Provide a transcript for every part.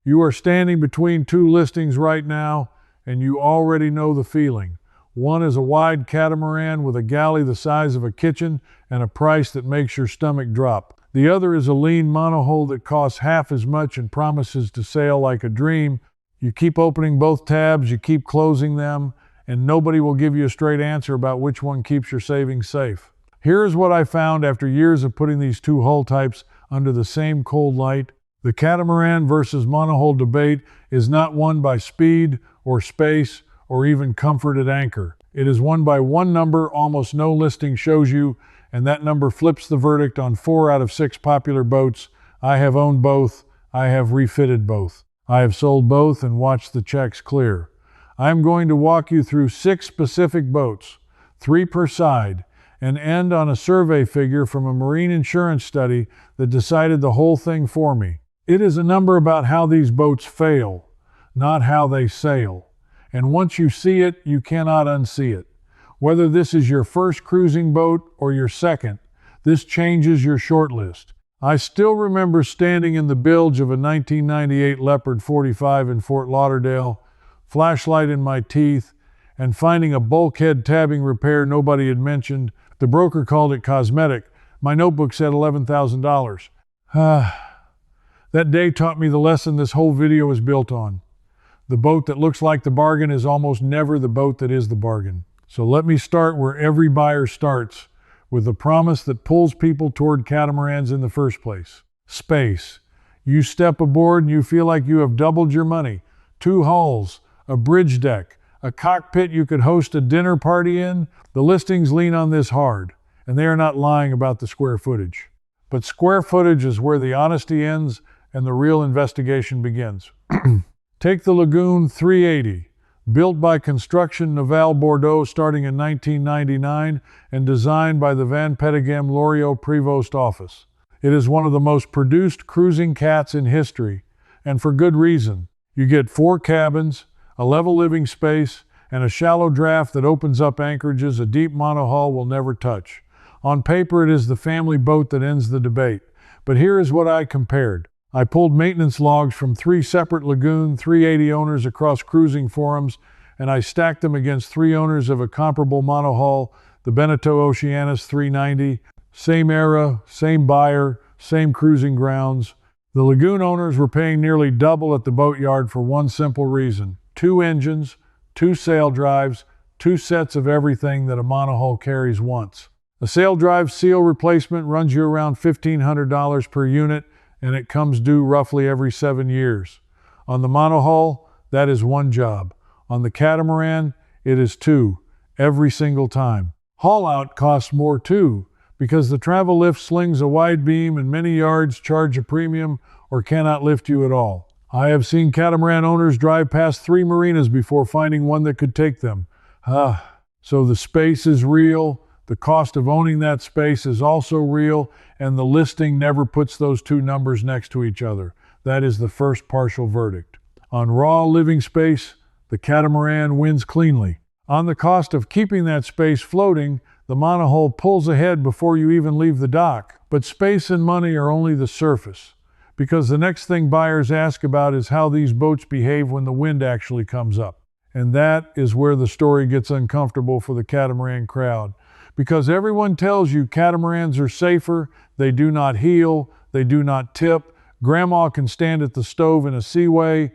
You are standing between two listings right now, and you already know the feeling. One is a wide catamaran with a galley the size of a kitchen and a price that makes your stomach drop. The other is a lean monohull that costs half as much and promises to sail like a dream. You keep opening both tabs, you keep closing them, and nobody will give you a straight answer about which one keeps your savings safe. Here is what I found after years of putting these two hull types under the same cold light. The catamaran versus monohull debate is not won by speed or space or even comfort at anchor. It is won by one number almost no listing shows you, and that number flips the verdict on 4 out of 6 popular boats. I have owned both. I have refitted both. I have sold both and watched the checks clear. I am going to walk you through 6 specific boats, 3 per side, and end on a survey figure from a marine insurance study that decided the whole thing for me. It is a number about how these boats fail, not how they sail. And once you see it, you cannot unsee it. Whether this is your first cruising boat or your second, this changes your short list. I still remember standing in the bilge of a 1998 Leopard 45 in Fort Lauderdale, flashlight in my teeth, and finding a bulkhead tabbing repair nobody had mentioned. The broker called it cosmetic. My notebook said $11,000. That day taught me the lesson this whole video is built on. The boat that looks like the bargain is almost never the boat that is the bargain. So let me start where every buyer starts, with the promise that pulls people toward catamarans in the first place. Space. You step aboard and you feel like you have doubled your money. 2 hulls, a bridge deck, a cockpit you could host a dinner party in. The listings lean on this hard, and they are not lying about the square footage. But square footage is where the honesty ends and the real investigation begins. Take the Lagoon 380, built by Construction Naval Bordeaux starting in 1999 and designed by the Van Petegem Loriot Prevost office. It is one of the most produced cruising cats in history, and for good reason. You get 4 cabins, a level living space, and a shallow draft that opens up anchorages a deep monohull will never touch. On paper, it is the family boat that ends the debate. But here is what I compared. I pulled maintenance logs from 3 separate Lagoon 380 owners across cruising forums, and I stacked them against 3 owners of a comparable monohull, the Beneteau Oceanis 390. Same era, same buyer, same cruising grounds. The Lagoon owners were paying nearly double at the boatyard for one simple reason. 2 engines, 2 sail drives, 2 sets of everything that a monohull carries once. A sail drive seal replacement runs you around $1,500 per unit, and it comes due roughly every 7 years. On the monohull, that is 1 job. On the catamaran, it is 2, every single time. Haul out costs more too, because the travel lift slings a wide beam and many yards charge a premium or cannot lift you at all. I have seen catamaran owners drive past 3 marinas before finding one that could take them. So the space is real. The cost of owning that space is also real, and the listing never puts those 2 numbers next to each other. That is the first partial verdict. On raw living space, the catamaran wins cleanly. On the cost of keeping that space floating, the monohull pulls ahead before you even leave the dock. But space and money are only the surface, because the next thing buyers ask about is how these boats behave when the wind actually comes up. And that is where the story gets uncomfortable for the catamaran crowd. Because everyone tells you catamarans are safer, they do not heel, they do not tip, grandma can stand at the stove in a seaway.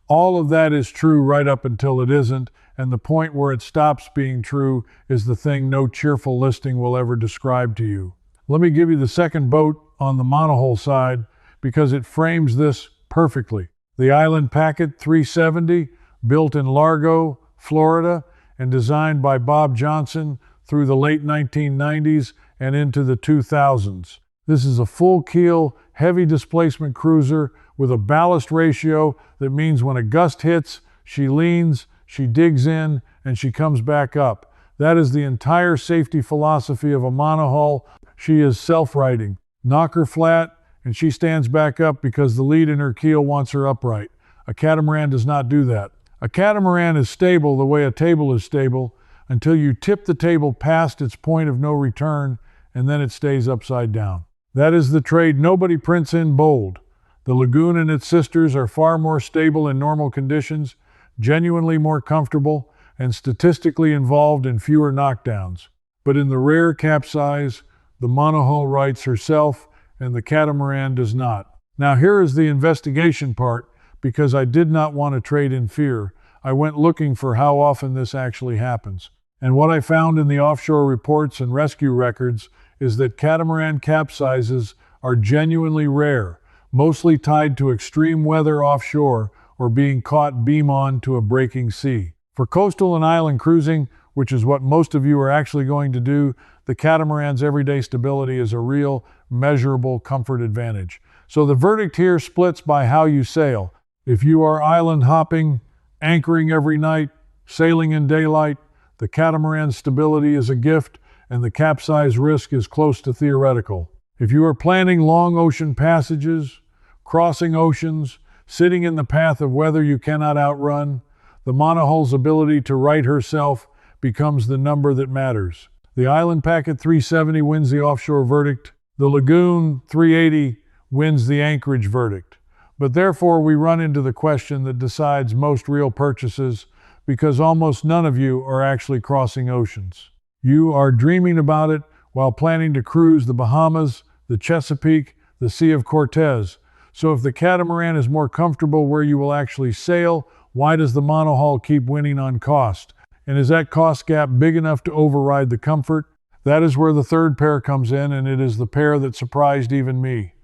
All of that is true right up until it isn't, and the point where it stops being true is the thing no cheerful listing will ever describe to you. Let me give you the second boat on the monohull side, because it frames this perfectly. The Island Packet 370, built in Largo, Florida, and designed by Bob Johnson through the late 1990s and into the 2000s. This is a full-keel, heavy displacement cruiser with a ballast ratio that means when a gust hits, she leans, she digs in, and she comes back up. That is the entire safety philosophy of a monohull. She is self-righting. Knock her flat, and she stands back up because the lead in her keel wants her upright. A catamaran does not do that. A catamaran is stable the way a table is stable until you tip the table past its point of no return, and then it stays upside down. That is the trade nobody prints in bold. The Lagoon and its sisters are far more stable in normal conditions, genuinely more comfortable, and statistically involved in fewer knockdowns. But in the rare capsize, the Monohull rights herself, and the Catamaran does not. Now here is the investigation part, because I did not want to trade in fear. I went looking for how often this actually happens. And what I found in the offshore reports and rescue records is that catamaran capsizes are genuinely rare, mostly tied to extreme weather offshore or being caught beam on to a breaking sea. For coastal and island cruising, which is what most of you are actually going to do, the catamaran's everyday stability is a real, measurable comfort advantage. So the verdict here splits by how you sail. If you are island hopping, anchoring every night, sailing in daylight, the catamaran's stability is a gift and the capsize risk is close to theoretical. If you are planning long ocean passages, crossing oceans, sitting in the path of weather you cannot outrun, the Monohull's ability to right herself becomes the number that matters. The Island Packet 370 wins the offshore verdict. The Lagoon 380 wins the anchorage verdict. But therefore we run into the question that decides most real purchases, because almost none of you are actually crossing oceans. You are dreaming about it while planning to cruise the Bahamas, the Chesapeake, the Sea of Cortez. So if the catamaran is more comfortable where you will actually sail, why does the Monohull keep winning on cost? And is that cost gap big enough to override the comfort? That is where the third pair comes in, and it is the pair that surprised even me.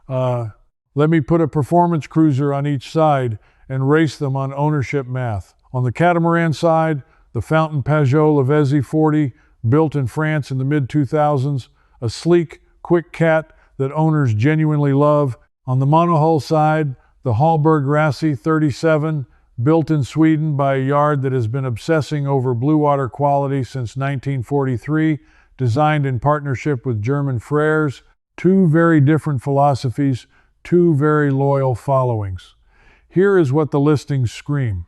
Let me put a performance cruiser on each side and race them on ownership math. On the catamaran side, the Fountaine Pajot Lavezzi 40, built in France in the mid-2000s, a sleek, quick cat that owners genuinely love. On the Monohull side, the Hallberg-Rassy 37, built in Sweden by a yard that has been obsessing over blue water quality since 1943, designed in partnership with German Frères. Two very different philosophies, two very loyal followings. Here is what the listings scream.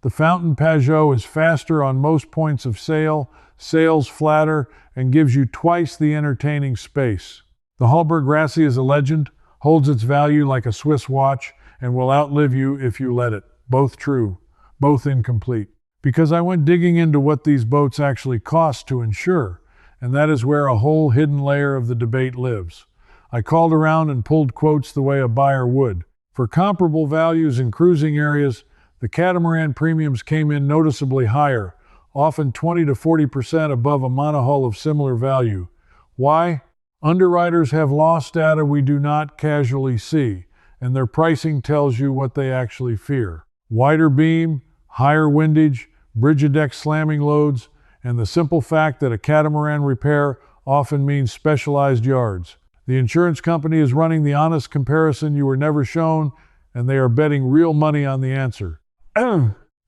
The Fountaine Pajot is faster on most points of sail, sails flatter, and gives you twice the entertaining space. The Hallberg-Rassy is a legend, holds its value like a Swiss watch, and will outlive you if you let it. Both true, both incomplete. Because I went digging into what these boats actually cost to insure, and that is where a whole hidden layer of the debate lives. I called around and pulled quotes the way a buyer would. For comparable values in cruising areas, the catamaran premiums came in noticeably higher, often 20 to 40% above a monohull of similar value. Why? Underwriters have lost data we do not casually see, and their pricing tells you what they actually fear. Wider beam, higher windage, bridge-deck slamming loads, and the simple fact that a catamaran repair often means specialized yards. The insurance company is running the honest comparison you were never shown, and they are betting real money on the answer.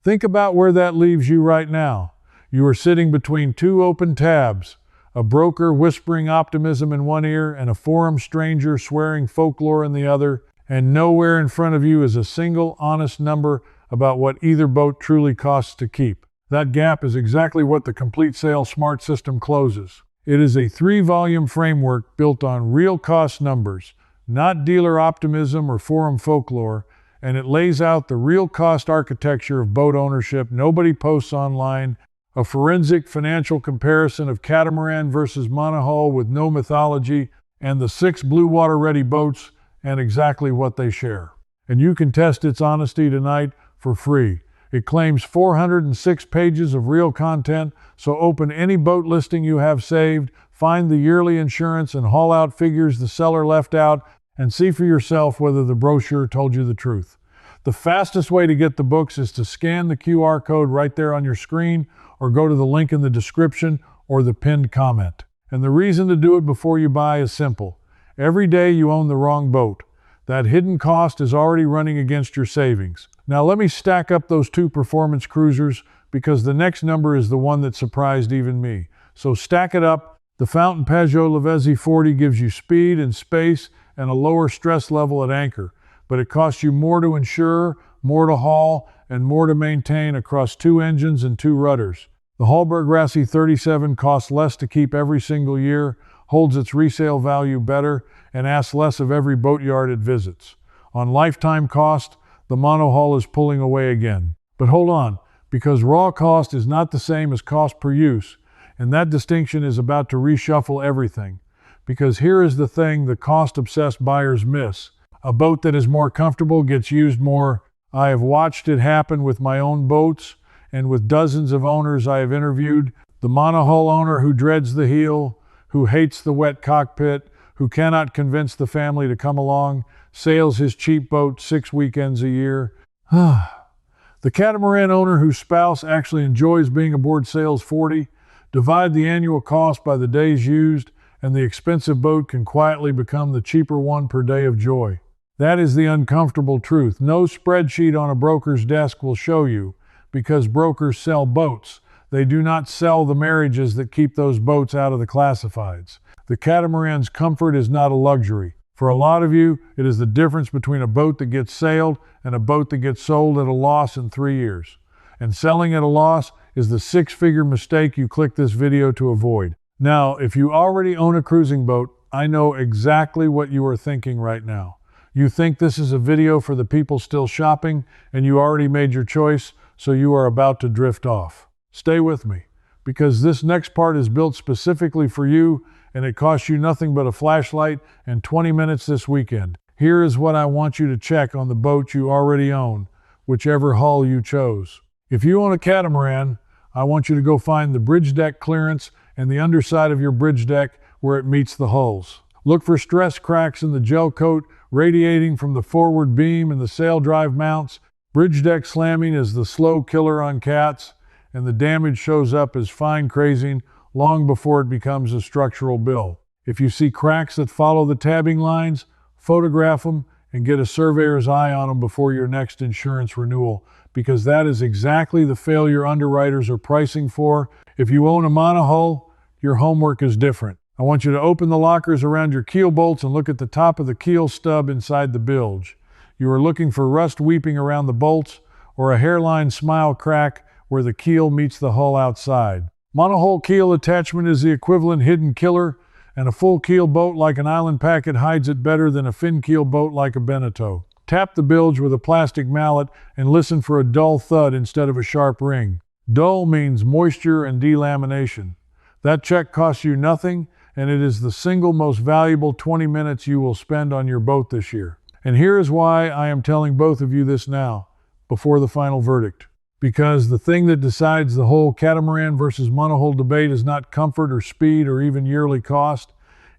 Think about where that leaves you right now. You are sitting between two open tabs, a broker whispering optimism in one ear and a forum stranger swearing folklore in the other, and nowhere in front of you is a single honest number about what either boat truly costs to keep. That gap is exactly what the Complete Sail Smart System closes. It is a 3-volume framework built on real cost numbers, not dealer optimism or forum folklore, and it lays out the real cost architecture of boat ownership nobody posts online, a forensic financial comparison of catamaran versus monohull with no mythology, and the 6 blue water ready boats and exactly what they share. And you can test its honesty tonight for free. It claims 406 pages of real content, so open any boat listing you have saved, find the yearly insurance and haul out figures the seller left out, and see for yourself whether the brochure told you the truth. The fastest way to get the books is to scan the QR code right there on your screen, or go to the link in the description or the pinned comment. And the reason to do it before you buy is simple. Every day you own the wrong boat. That hidden cost is already running against your savings. Now let me stack up those 2 performance cruisers, because the next number is the one that surprised even me. So stack it up. The Fountaine Pajot Lavezzi 40 gives you speed and space and a lower stress level at anchor, but it costs you more to insure, more to haul, and more to maintain across 2 engines and 2 rudders. The Hallberg-Rassy 37 costs less to keep every single year, holds its resale value better, and asks less of every boatyard it visits. On lifetime cost, the Monohull is pulling away again. But hold on, because raw cost is not the same as cost per use, and that distinction is about to reshuffle everything. Because here is the thing the cost-obsessed buyers miss. A boat that is more comfortable gets used more. I have watched it happen with my own boats and with dozens of owners I have interviewed. The monohull owner who dreads the heel, who hates the wet cockpit, who cannot convince the family to come along, sails his cheap boat 6 weekends a year. The catamaran owner whose spouse actually enjoys being aboard sails 40. Divide the annual cost by the days used, and the expensive boat can quietly become the cheaper one per day of joy. That is the uncomfortable truth. No spreadsheet on a broker's desk will show you, because brokers sell boats. They do not sell the marriages that keep those boats out of the classifieds. The catamaran's comfort is not a luxury. For a lot of you, it is the difference between a boat that gets sailed and a boat that gets sold at a loss in 3 years. And selling at a loss is the 6-figure mistake you click this video to avoid. Now, if you already own a cruising boat, I know exactly what you are thinking right now. You think this is a video for the people still shopping, and you already made your choice, so you are about to drift off. Stay with me, because this next part is built specifically for you, and it costs you nothing but a flashlight and 20 minutes this weekend. Here is what I want you to check on the boat you already own, whichever hull you chose. If you own a catamaran, I want you to go find the bridge deck clearance and the underside of your bridge deck where it meets the hulls. Look for stress cracks in the gel coat radiating from the forward beam and the sail drive mounts. Bridge deck slamming is the slow killer on cats, and the damage shows up as fine crazing long before it becomes a structural bill. If you see cracks that follow the tabbing lines, photograph them and get a surveyor's eye on them before your next insurance renewal, because that is exactly the failure underwriters are pricing for. If you own a monohull, your homework is different. I want you to open the lockers around your keel bolts and look at the top of the keel stub inside the bilge. You are looking for rust weeping around the bolts or a hairline smile crack where the keel meets the hull outside. Monohull keel attachment is the equivalent hidden killer, and a full keel boat like an island packet hides it better than a fin keel boat like a Beneteau. Tap the bilge with a plastic mallet and listen for a dull thud instead of a sharp ring. Dull means moisture and delamination. That check costs you nothing, and it is the single most valuable 20 minutes you will spend on your boat this year. And here is why I am telling both of you this now, before the final verdict. Because the thing that decides the whole catamaran versus monohull debate is not comfort or speed or even yearly cost.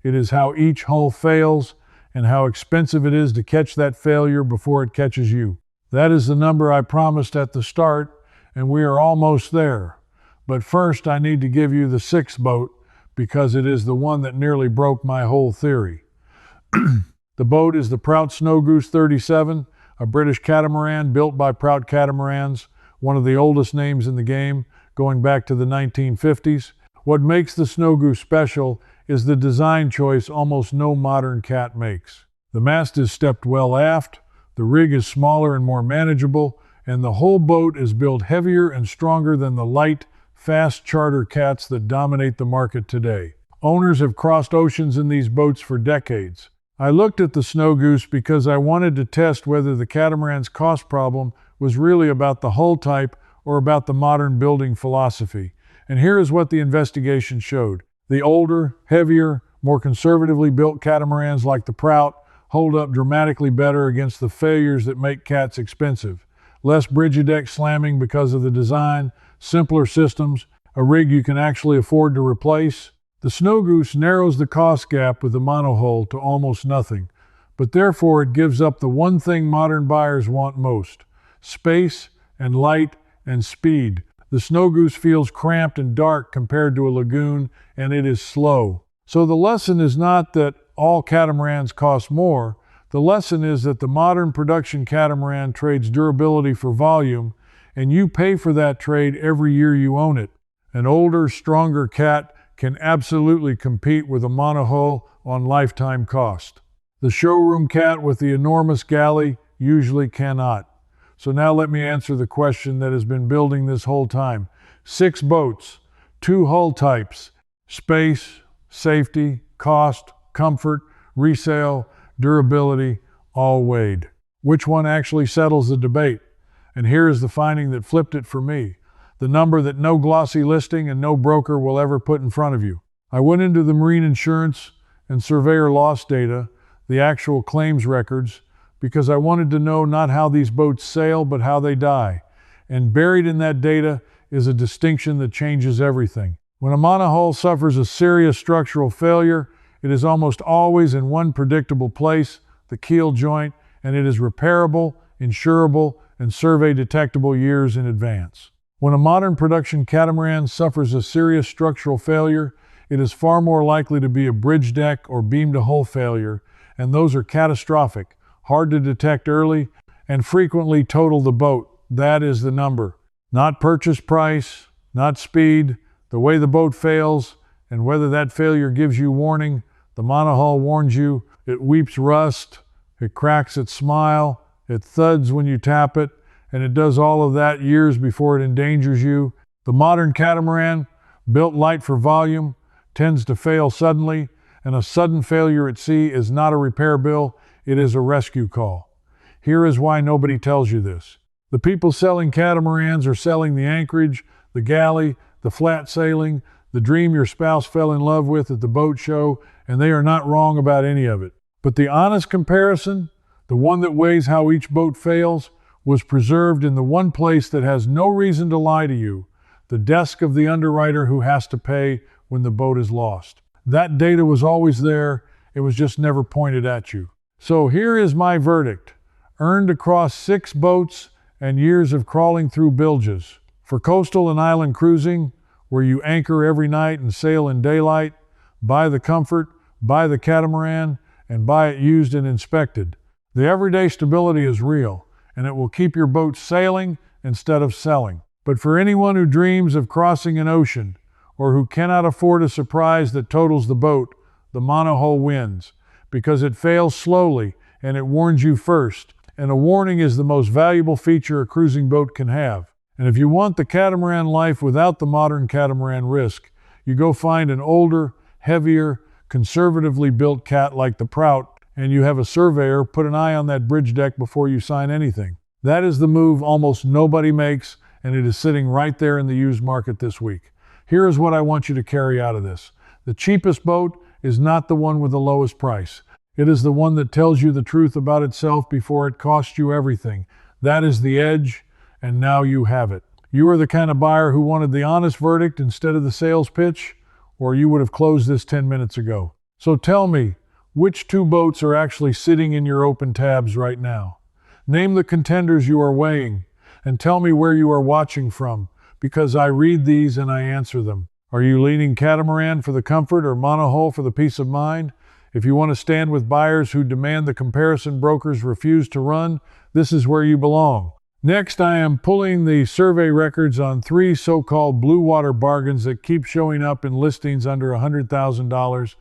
It is how each hull fails and how expensive it is to catch that failure before it catches you. That is the number I promised at the start, and we are almost there. But first, I need to give you the 6th boat, because it is the one that nearly broke my whole theory. The boat is the Prout Snow Goose 37, a British catamaran built by Prout Catamarans, one of the oldest names in the game, going back to the 1950s. What makes the Snow Goose special is the design choice almost no modern cat makes. The mast is stepped well aft, the rig is smaller and more manageable, and the whole boat is built heavier and stronger than the light, fast charter cats that dominate the market today. Owners have crossed oceans in these boats for decades. I looked at the Snow Goose because I wanted to test whether the catamaran's cost problem was really about the hull type or about the modern building philosophy. And here is what the investigation showed. The older, heavier, more conservatively built catamarans like the Prout hold up dramatically better against the failures that make cats expensive. Less bridge-deck slamming because of the design, simpler systems, a rig you can actually afford to replace. The Snow Goose narrows the cost gap with the monohull to almost nothing, but therefore it gives up the one thing modern buyers want most: space and light and speed. The Snow Goose feels cramped and dark compared to a Lagoon, and it is slow. So the lesson is not that all catamarans cost more. The lesson is that the modern production catamaran trades durability for volume, and you pay for that trade every year you own it. An older, stronger cat can absolutely compete with a monohull on lifetime cost. The showroom cat with the enormous galley usually cannot. So now let me answer the question that has been building this whole time. 6 boats, 2 hull types, space, safety, cost, comfort, resale, durability, all weighed. Which one actually settles the debate? And here is the finding that flipped it for me. The number that no glossy listing and no broker will ever put in front of you. I went into the marine insurance and surveyor loss data, the actual claims records, because I wanted to know not how these boats sail, but how they die. And buried in that data is a distinction that changes everything. When a monohull suffers a serious structural failure, it is almost always in one predictable place, the keel joint, and it is repairable, insurable, and survey detectable years in advance. When a modern production catamaran suffers a serious structural failure, it is far more likely to be a bridge deck or beam-to-hull failure, and those are catastrophic, hard to detect early, and frequently total the boat. That is the number. Not purchase price, not speed, the way the boat fails, and whether that failure gives you warning. The monohull warns you. It weeps rust, it cracks its smile, it thuds when you tap it, and it does all of that years before it endangers you. The modern catamaran, built light for volume, tends to fail suddenly, and a sudden failure at sea is not a repair bill, it is a rescue call. Here is why nobody tells you this. The people selling catamarans are selling the anchorage, the galley, the flat sailing, the dream your spouse fell in love with at the boat show, and they are not wrong about any of it. But the honest comparison, the one that weighs how each boat fails, was preserved in the one place that has no reason to lie to you, the desk of the underwriter who has to pay when the boat is lost. That data was always there, it was just never pointed at you. So here is my verdict, earned across 6 boats and years of crawling through bilges. For coastal and island cruising, where you anchor every night and sail in daylight, buy the comfort, buy the catamaran, and buy it used and inspected. The everyday stability is real, and it will keep your boat sailing instead of selling. But for anyone who dreams of crossing an ocean, or who cannot afford a surprise that totals the boat, the monohull wins, because it fails slowly and it warns you first. And a warning is the most valuable feature a cruising boat can have. And if you want the catamaran life without the modern catamaran risk, you go find an older, heavier, conservatively built cat like the Prout, and you have a surveyor put an eye on that bridge deck before you sign anything. That is the move almost nobody makes, and it is sitting right there in the used market this week. Here is what I want you to carry out of this. The cheapest boat is not the one with the lowest price. It is the one that tells you the truth about itself before it costs you everything. That is the edge, and now you have it. You are the kind of buyer who wanted the honest verdict instead of the sales pitch, or you would have closed this 10 minutes ago. So tell me, which 2 boats are actually sitting in your open tabs right now? Name the contenders you are weighing, and tell me where you are watching from, because I read these and I answer them. Are you leaning catamaran for the comfort or monohull for the peace of mind? If you want to stand with buyers who demand the comparison brokers refuse to run, this is where you belong. Next, I am pulling the survey records on 3 so-called blue water bargains that keep showing up in listings under $100,000,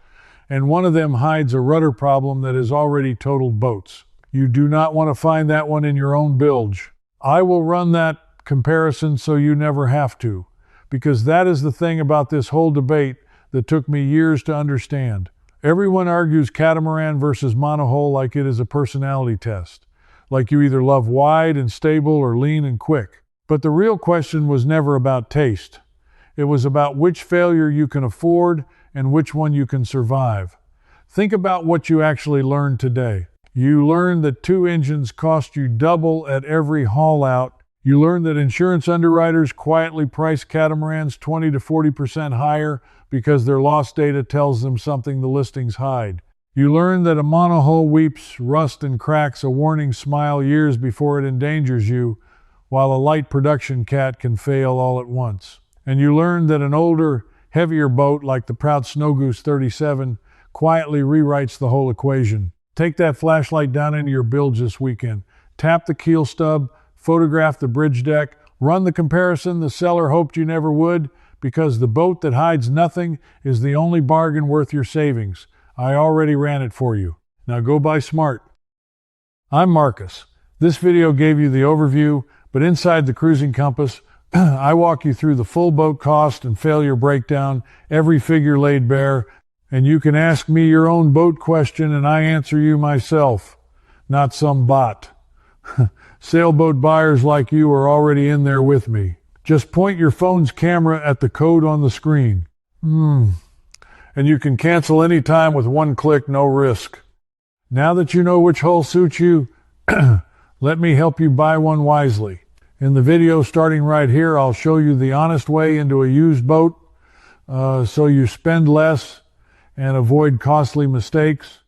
and one of them hides a rudder problem that has already totaled boats. You do not want to find that one in your own bilge. I will run that comparison so you never have to, because that is the thing about this whole debate that took me years to understand. Everyone argues catamaran versus monohull like it is a personality test, like you either love wide and stable or lean and quick. But the real question was never about taste. It was about which failure you can afford and which one you can survive. Think about what you actually learned today. You learned that 2 engines cost you double at every haul out. You learned that insurance underwriters quietly price catamarans 20 to 40% higher because their loss data tells them something the listings hide. You learned that a monohull weeps rust and cracks a warning smile years before it endangers you, while a light production cat can fail all at once. And you learned that an older, heavier boat like the Prout Snow Goose 37 quietly rewrites the whole equation. Take that flashlight down into your bilge this weekend. Tap the keel stub, photograph the bridge deck, run the comparison the seller hoped you never would, because the boat that hides nothing is the only bargain worth your savings. I already ran it for you. Now go buy smart. I'm Marcus. This video gave you the overview, but inside the Cruising Compass, I walk you through the full boat cost and failure breakdown, every figure laid bare, and you can ask me your own boat question and I answer you myself, not some bot. Sailboat buyers like you are already in there with me. Just point your phone's camera at the code on the screen. And you can cancel anytime with one click, no risk. Now that you know which hull suits you, let me help you buy one wisely. In the video starting right here, I'll show you the honest way into a used boat so you spend less and avoid costly mistakes.